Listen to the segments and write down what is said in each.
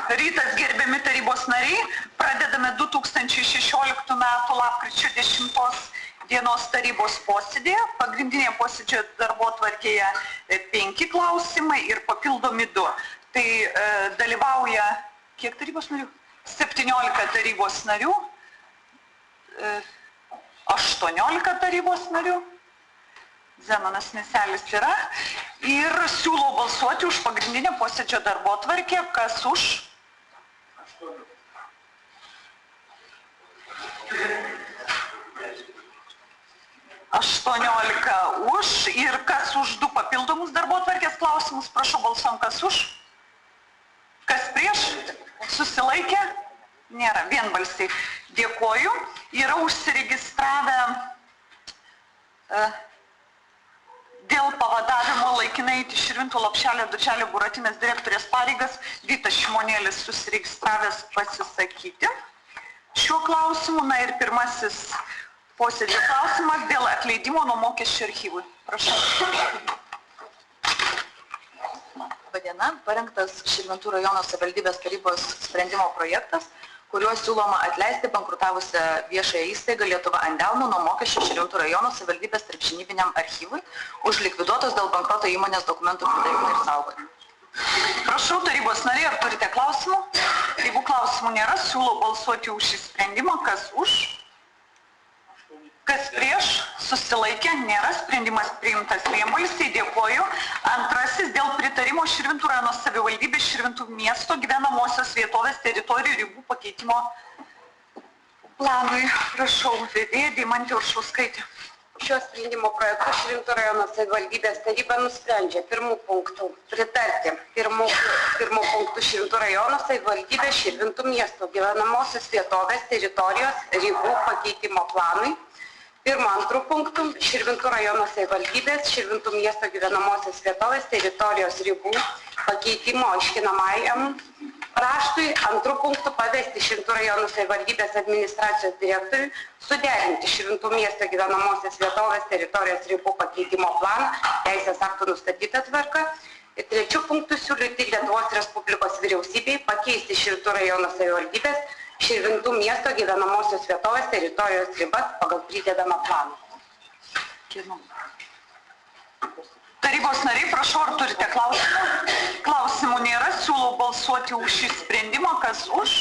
Rytas, gerbiami tarybos nariai, pradedame 2016 m. lapkričio 10 dienos tarybos posėdį. Pagrindinė posėdžio darbotvarkėje 5 klausimai ir papildomi 2. Tai dalyvauja kiek tarybos narių? 17 tarybos narių, 18 tarybos narių. Zenonas Neselis yra ir siūlau balsuoti už pagrindinę posėdžio darbotvarkę, kas už? 18 už ir kas už 2 papildomus darbotvarkės klausimus, prašau balsuom, kas už? Kas prieš? Susilaikė? Nėra, vienbalsiai. Dėkoju. Yra užsiregistravę dėl pavadavimo laikinai eiti Širvintų Lopšelio darželio Buratinės direktorės pareigas Vytas Šimonėlis susiregistravęs pasisakyti šiuo klausimu. Na ir pirmasis posėdžio klausimas dėl atleidimo nuo mokesčių archyvui. Prašau. Labadiena, parengtas Širvintų rajono savivaldybės tarybos sprendimo projektas, kuriuo siūloma atleisti bankrutavusią viešąją įstaigą Lietuva ant delno nuo mokesčių Širvintų rajono savivaldybės tarpžinybiniam archyvui už likviduotos dėl bankroto įmonės dokumentų perdavimą ir saugojimą. Prašau, tarybos nariai, ar turite klausimų? Jeigu klausimų nėra, siūlau balsuoti už šį sprendimą. Kas už? Kas prieš? Susilaikė? Nėra. Sprendimas priimtas vienbalsiai. Dėkoju. Antrasis dėl pritarimo Širvintų rajono savivaldybės Širvintų miesto gyvenamosios vietovės teritorijų ribų pakeitimo planui. Prašau, vedėja Deimantė Uršauskaitė. Šio sprendimo projektu Širvintų rajono savivaldybės taryba nusprendžia pirmų punktų pritarti pirmų punktų Širvintų rajono savivaldybės Širvintų miesto gyvenamosios vietovės teritorijos ribų pakeitimo planui. Antrų punktų Širvintų rajono savivaldybės Širvintų miesto gyvenamosios vietovės teritorijos ribų pakeitimo aiškinamajam raštui. Antrų punktų pavesti Širvintų rajono savivaldybės administracijos direktoriui suderinti Širvintų miesto gyvenamosios vietovės teritorijos ribų pakeitimo planą teisės aktų nustatytą tvarką. Ir trečių punktų siūlyti Lietuvos Respublikos vyriausybei pakeisti Širvintų rajono savivaldybės Širvintų miesto gyvenamosios vietovės teritorijos ribas pagal pridedamą planą. Tarybos nariai, prašau, ar turite klausimų? Klausimų nėra, siūlau balsuoti už šį sprendimą. Kas už?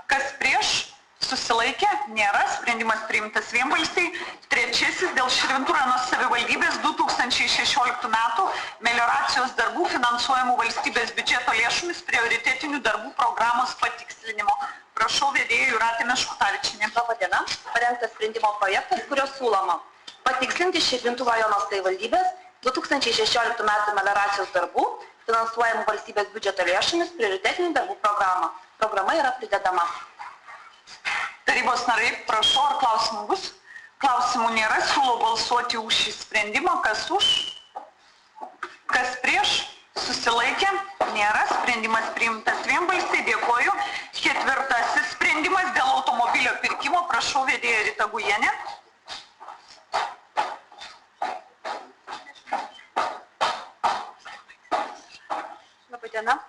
Kas prieš? Susilaikė? Nėra. Sprendimas priimtas vienbalsiai. Trečiasis dėl Širvintų rajono savivaldybės 2016 metų melioracijos darbų finansuojamų valstybės biudžeto lėšomis prioritetinių darbų programos patikslinimo. Prašau, vedėja Jūratė Meškutavičienė. Labadiena, parengtas sprendimo projektas, kurio siūloma patikslinti Širvintų rajono savivaldybės 2016 metų melioracijos darbų finansuojamų valstybės biudžeto lėšomis prioritetinių darbų programą. Programa yra pridedama. Tarybos nariai, prašau, ar klausimų bus? Klausimų nėra, siūlau balsuoti už šį sprendimą. Kas už? Kas prieš? Susilaikė? Nėra. Sprendimas priimtas vienbalsiai. Dėkoju. Ketvirtasis sprendimas dėl automobilio pirkimo. Prašau, vedėja Rita Gujienė. Labadiena.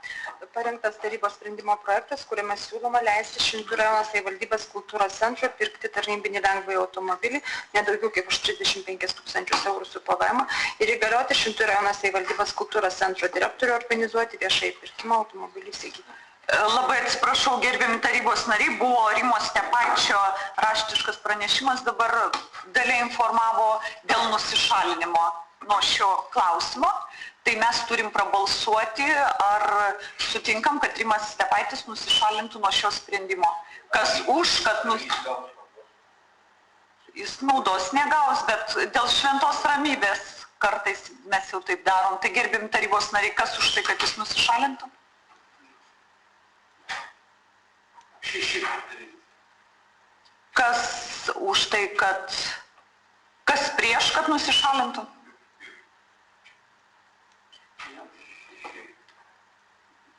Parengtas tarybos sprendimo projektas, kuriame siūloma leisti Širvintų rajono savivaldybės kultūros centro pirkti tarnybinį lengvąjį automobilį nedaugiau kaip už 35 000 eurų su PVM ir įgalioti Širvintų rajono savivaldybės kultūros centro direktorių organizuoti viešąjį pirkimą automobilį įsigyti. Labai atsiprašau, gerbiami tarybos nariai, buvo Rimo Stepaičio raštiškas pranešimas, dabar Dalia informavo dėl nusišalinimo nuo šio klausimo. Tai mes turim prabalsuoti, ar sutinkam, kad Rimas Stepaitis nusišalintų nuo šio sprendimo. Kas už, kad jis naudos negaus, bet dėl šventos ramybės kartais mes jau taip darom. Tai gerbiami tarybos nariai, kas už tai, kad jis nusišalintų? Kas už tai, kad... Kas prieš, kad nusišalintų?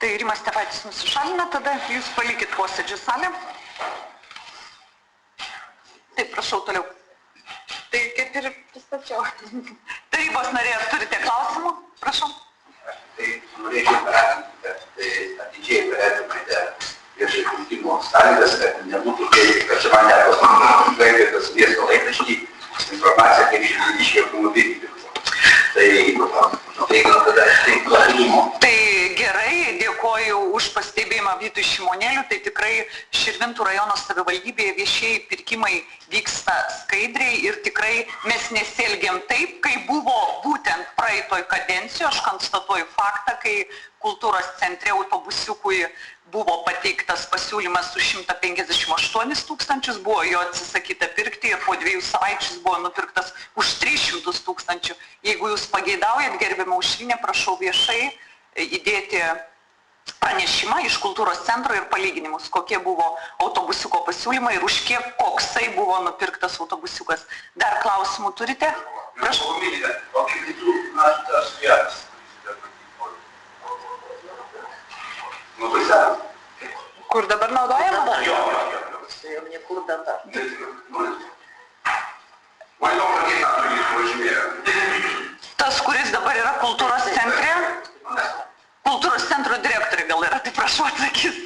Tai Rimas Stepaitis nusišalina, tada jūs palikit posėdžių salę. Taip, prašau toliau. Tai kaip ir pristačiau. Tarybos nariai, ar turite klausimų? Prašau. Tai norėčiau paraginti, kad sąlygas, kad nebūtų kai, kad čia man teko Klaipėdos miesto laikraštį informaciją, kaip Šiltėniškiai automobilį pirko. Tai gal tada Tai gerai, dėkoju už pastebėjimą Vytui Šimonėliu, tai tikrai Širvintų rajono savivaldybėje viešieji pirkimai vyksta skaidriai ir tikrai mes nesielgiam taip, kai buvo būtent praeitoj kadencijoje, aš konstatuoju faktą, kai kultūros centre autobusiukui buvo pateiktas pasiūlymas už 158 tūkstančius, buvo jo atsisakyta pirkti ir po 2 savaičių buvo nupirktas už 300 tūkstančių. Jeigu jūs pageidaujat, gerbiama Aušrinė, prašau viešai įdėti pranešimą iš kultūros centro ir palyginimus, kokie buvo autobusiuko pasiūlymai ir už kiek koksai buvo nupirktas autobusiukas. Dar klausimų turite? Prašau. Kur dabar naudojama? Jo. Tai jau niekur dabar. Tas, kuris dabar yra kultūros centre, kultūros centro direktorė gal yra, tai prašau atsakys.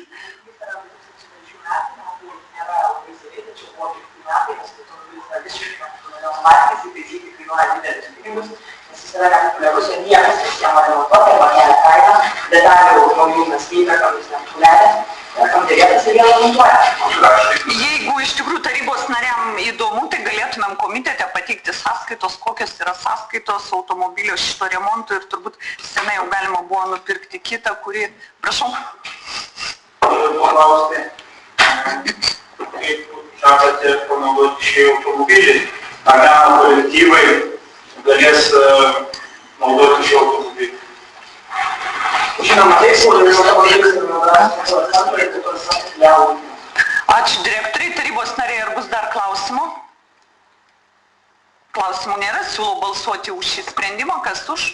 Jeigu iš tikrųjų tarybos nariam įdomu, tai galėtumėm komitete pateikti sąskaitos, kokios yra sąskaitos automobilio šito remonto ir turbūt senai jau galima buvo nupirkti kitą, kurį, prašau. Paklausti, kaip žadate panaudoti šį automobilį, ar meno kolektyvai galės naudoti šį automobilį? Žinoma, taip, Ačiū direktoriai, tarybos nariai, ar bus dar klausimų? Klausimų nėra, siūlau balsuoti už šį sprendimą, kas už?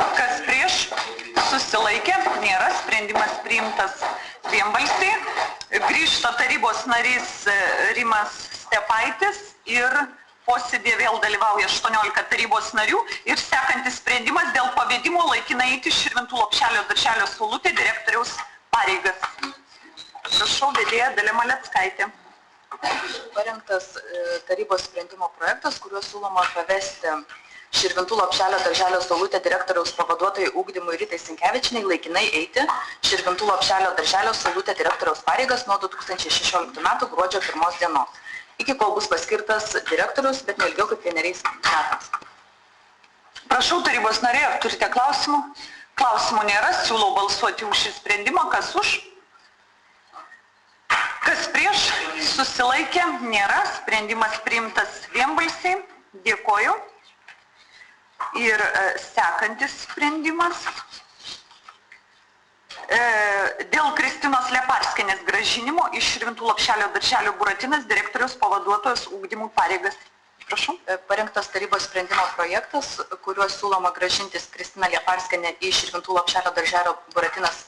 Kas prieš? Susilaikė, nėra, sprendimas priimtas vienbalsiai. Grįžta tarybos narys Rimas Stepaitis ir posėdėje vėl dalyvauja 18 tarybos narių ir sekantis sprendimas dėl pavedimo laikinai eiti Širvintų Lopšelio darželio Saulutė direktoriaus pareigas. Prašau, vedėja Dalia Maleckaitė. Parengtas tarybos sprendimo projektas, kuriuo siūloma pavesti Širvintų Lopšelio darželio Saulutė direktoriaus pavaduotojai ugdymui Ritai Sinkevičinai laikinai eiti Širvintų Lopšelio darželio Saulutė direktoriaus pareigas nuo 2016 metų gruodžio 1 dienos. Iki kol bus paskirtas direktorius, bet neilgiau kaip 1 metams. Prašau, tarybos nariai, ar turite klausimų? Klausimų nėra, siūlau balsuoti už šį sprendimą. Kas už? Kas prieš? Susilaikė? Nėra. Sprendimas priimtas vienbalsiai. Dėkoju. Ir sekantis sprendimas. Dėl Kristinos Leparskienės grąžinimo iš Širvintų Lopšelio darželio Buratinas direktoriaus pavaduotojos ugdymų pareigas. Prašau. Parengtas tarybos sprendimo projektas, kuriuo siūloma grąžintis Kristiną Leparskienę į Širvintų Lopšelio darželio Buratinas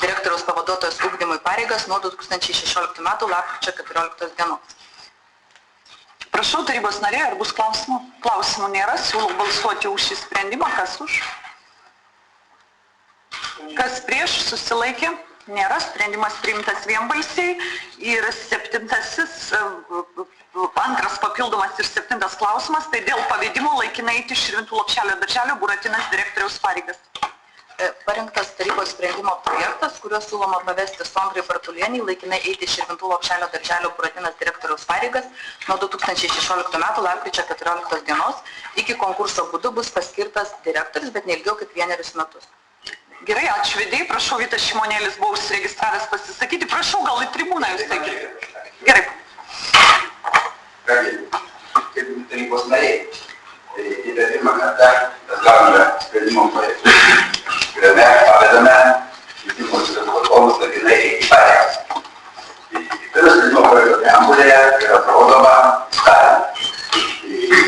direktoriaus pavaduotojos ugdymui pareigas nuo 2016 metų lapkričio 14 dienos. Prašau, tarybos nariai, ar bus klausimų? Klausimų nėra, siūlau balsuoti už šį sprendimą. Kas už? Kas prieš? Susilaikė? Nėra. Sprendimas priimtas vienbalsiai. Ir antras papildomas ir 7 klausimas, tai dėl pavedimo laikinai eiti Širvintų Lopšelio darželio Buratinas direktoriaus pareigas. Parengtas tarybos sprendimo projektas, kuriuo siūloma pavesti Sondrai Bartulienei laikinai eiti Širvintų Lopšelio darželio Buratinas direktoriaus pareigas nuo 2016 metų lapkričio 14 dienos. Iki konkurso būdu bus paskirtas direktorius, bet neilgiau kaip 1 metus. Gerai, ačiū vedėjai, prašau, Vytas Šimonėlis buvo užsiregistravęs pasisakyti, prašau, gal į tribūną jūs sakyti. Gerai. Kągi, kaip tarybos nariai, į pirmą kartą mes gauname sprendimo projektų, kuriame pavedame švietimo vadovus laikinai eiti pareigas. Pirmas sprendimo projekto preambulėje yra parodoma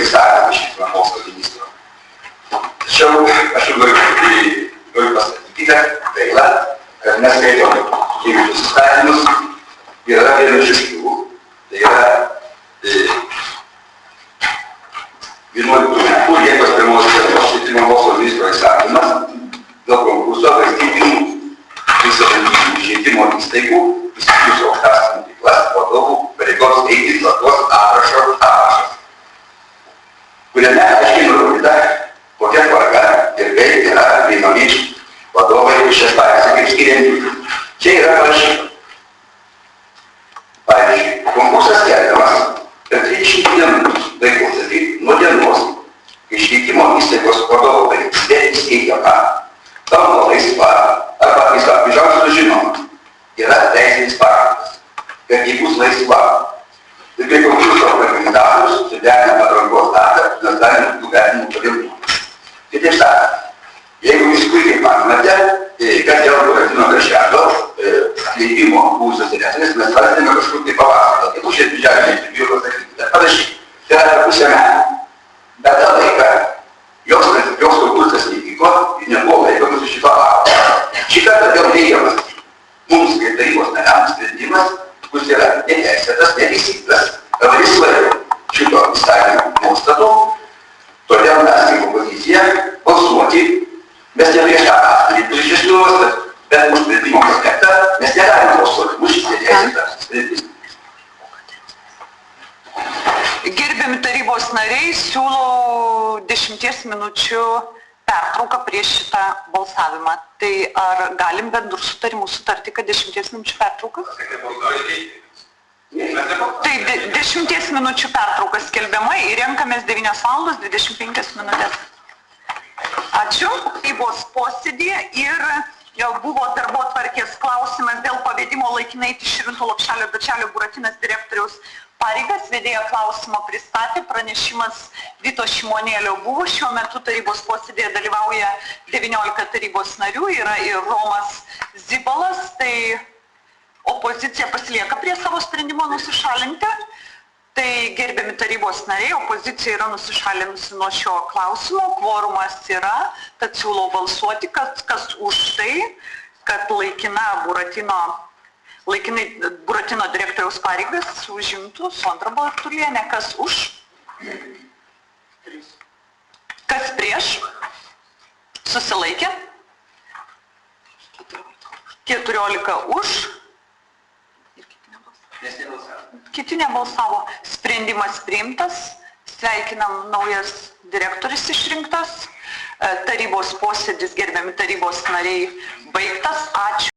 įstatymą švietimo mokslo ministro. Tačiau aš jau galiu pasakyti, gaila, kad mes skaitom įvairius įstatymus, yra vienas iš jų, tai yra 11 metų Liepos 1 dienos švietimo mokslo ministro įstatymas, įstaigų, įskyrus aukštąsias mokyklas, vadovų pareigos eiti tvarkos aprašas, kuriame aiškiai nurodyta, kokia tvarka ir kaip yra priimami vadovai šias pareigas kaip skiriami. Čia yra parašyta. Pavyzdžiui, konkursas skelbiamas per 30 dienų laikotarpį nuo dienos, kai išvykimo įstaigos vadovo pareigybė įsteigiama, tampa laisva arba iš anksto žinoma, yra teisinis pagrindas, kad ji bus laisva. Ir kai konkurso organizatorius suderina atrankos datą, nacionalinių vertinimų pareigūnų. Kitaip sakant, jeigu jūs puikiai pamenate, kad dėl karantino darželio atleidimo buvusios direktorės mes rastėme kažkur tai pavasarį, tai bus birželio bijau pasakyti, bet panašiai. Tai yra per pusę metų. Bet tą laiką jos konkursas nevyko ir nebuvo laikomas iš šito akto. Šį kartą vėl teigiamas mums kaip tarybos nariams sprendimas, kuris yra neteisėtas, neteisėtas, laisvai šito įstatymo nuostatų, todėl mes kaip opozicija balsuoti, mes neprieštaravome priešesnių nuostatų, bet už sprendimo aspektą mes negalime balsuoti už šį neteisėtą sprendimą. Gerbiami tarybos nariai, siūlau 10 minučių pertrauką prieš šitą balsavimą. Tai ar galim bendrų sutarimų sutarti, kad 10 minučių pertrauka? Tai 10 minučių pertrauka skelbiama ir renkamės 9:25 minutės. Ačiū. Tarybos posėdį ir jau buvo darbotvarkės klausimas dėl pavedimo laikinai eiti Širvintų Lopšelio darželio Buratinas direktoriaus pareigas. Vedėjo klausimo pristatė, pranešimas Vito Šimonėlio buvo. Šiuo metu tarybos posėdėje dalyvauja 19 tarybos narių, yra ir Romas Zibalas, tai opozicija pasilieka prie savo sprendimo nusišalinti. Tai gerbiami tarybos nariai, opozicija yra nusišalinusi nuo šio klausimo, kvorumas yra, tad siūlau balsuoti, kas už tai, kad laikinai Buratino direktoriaus pareigas užimtų Sondra Bartulienė. Kas už? Kas prieš? Susilaikė? 14 už. Kiti nebalsavo. Sprendimas priimtas. Sveikinam, naujas direktorius išrinktas. Tarybos posėdis, gerbiami tarybos nariai, baigtas. Ačiū.